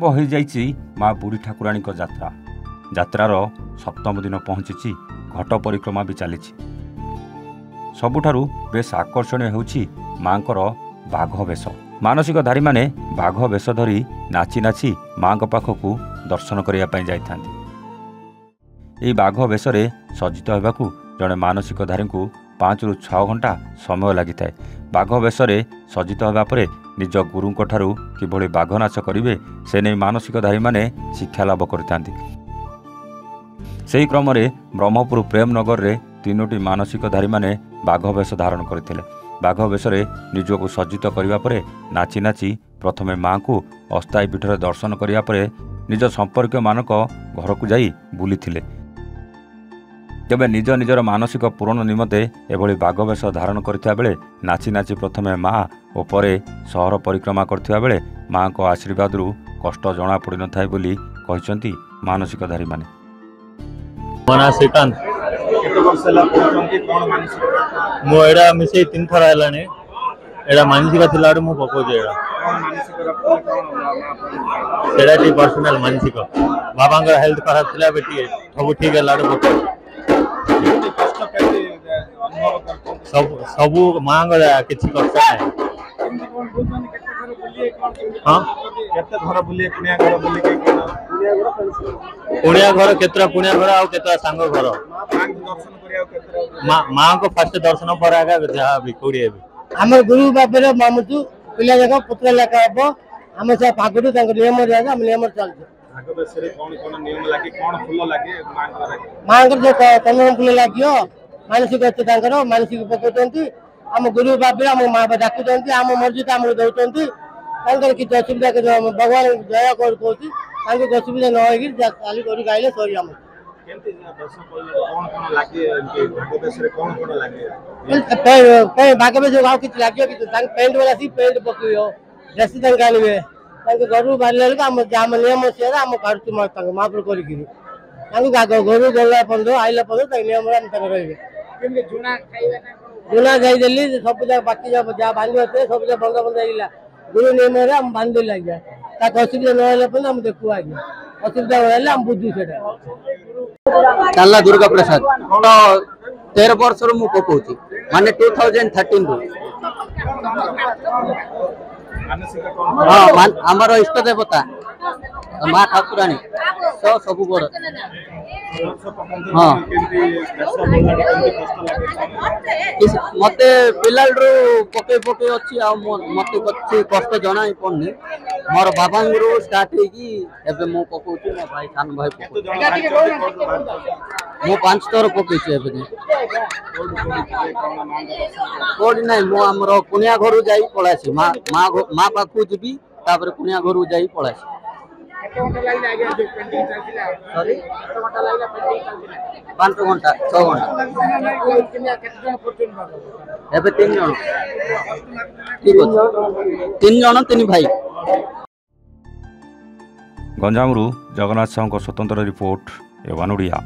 हो जाइछि माँ बुढ़ी ठाकुराणी यात्रा यात्रार सप्तम दिन पहुँची घट परिक्रमा भी चली सबुठारु बेस आकर्षणीय होउछि माँकर बाघ वेश। मानसिकधारी माने बाघ वेश धरी नाची नाची माँ पाखकू दर्शन करने जाइथांती। एही बाघ वेश सज्जित होगाकू जड़े मानसिकधारी को 5 ରୁ 6 घंटा समय लगी था। बाघ वेश सज्जित होगा पर निज गुरुंक ठारू किभली बाघ नाच करेंगे से नहीं मानसिकधारी माने शिक्षा लाभ करथांती। सेही क्रम रे ब्रह्मपुर प्रेमनगर रे 3टी मानसिकधारी माने बाघ वेश धारण करथिले। बाघ वेश निजको सज्जित करने पर नाची नाची प्रथमे माँ को अस्थायी पीठर दर्शन करने पर निज संपर्क मानक घर को जाई बुली थिले। तेबे निज निजर मानसिक पूरण निमंते एभली बाघ वेश धारण करथिया बेले नाची नाची प्रथमे माँ और परे सहर परिक्रमा करथिया बेले माँ को आशीर्वाद कष्ट जना पड़ न थाए बोली कहिसंती मानसिकधारी माने। मना श्रीकांत मो एडा मिसे 3 थर हेलाने एडा मानसिक थिलाडू मु पकोजे एडा सेडा टी पर्सनल मानसिक बाबांगर हेल्थ खराब थिला बेटी सब ठीक हेलाडू पको सब मांगर किछि कष्ट नै। हां केते घर बुलिए कुणिया घर केतरा कुणिया घर आ केतरा सांग घर मां को फर्स्ट दर्शन पर आगा जहा भी कोडिए भी हमर गुरु बापर मामुतु पिला जगह पुत्र लेखा हबो हम से पागडु तंग नियम जागा हम नियम चलछ। भाग बेसरे कोन नियम लागे कोन फूल लागे मांगर जो तनम फूल लागियो मानसिक अच्छे तांकर मानसिक पकोतंती हम गुरु बापर हम मां डाकुतंती हम मर्जी हम दउतंती तांकर कि असुविधा के भगवान दया कर कोची तांके असुविधा न होगी खाली करी गाइले सरी हम केंती दर्शन कोन कोन लागे भाग बेसरे कोन लागे पे भाग बेस गाव कि लागियो कि तांक पेंट वाला सी पेंट पकियो जैसे तांक गालिबे तांके गरु बारले हम जाम नियम से हम करतु म तांक मापर करी कि तांक गरु गला पंदो आइला पंदो तांक नियम हम तांक रहबे केंती जुना खाइबे ना जुना जाई देली सब जा बाकी जा बांधी होते सब जा बंदा बंदा आइला गुरु नियम रे हम बांधी लाग जा ताक असुविधा न होले पण हम देखु आ गया असुविधा होले हम बुद्धि सेटा काला दुर्गा प्रसाद तो 13 वर्ष रो मु पकोची माने 2013 रो हां हमर इष्ट देवता मां ठाकुराणी तो सब बड़ हां मते पिलालरो पके पके अछि आ मते कछि कष्ट जणा पड़नी मोर बाबांगरो स्टार्ट हेगी एबे मो पकोची मो भाई खान भाई मो 5 थर पकेची एबे कोड नै मो हमरो कुनिया घरु जाई पळासी मां पाखु जिबी तापर कुनिया घरु जाई पळासी केते घंटा लागिला आगे जो पेंटिंग चलतिला सॉरी केते घंटा लागिला पेंटिंग चलतिला 5 घंटा 6 घंटा किनिया केते जन फॉर्च्यून बाबा एबे 3 जन ठीक अछि 3 जन 3 भाई। गंजामरू जगन्नाथ साहू स्वतंत्र रिपोर्ट एवान ओडिया।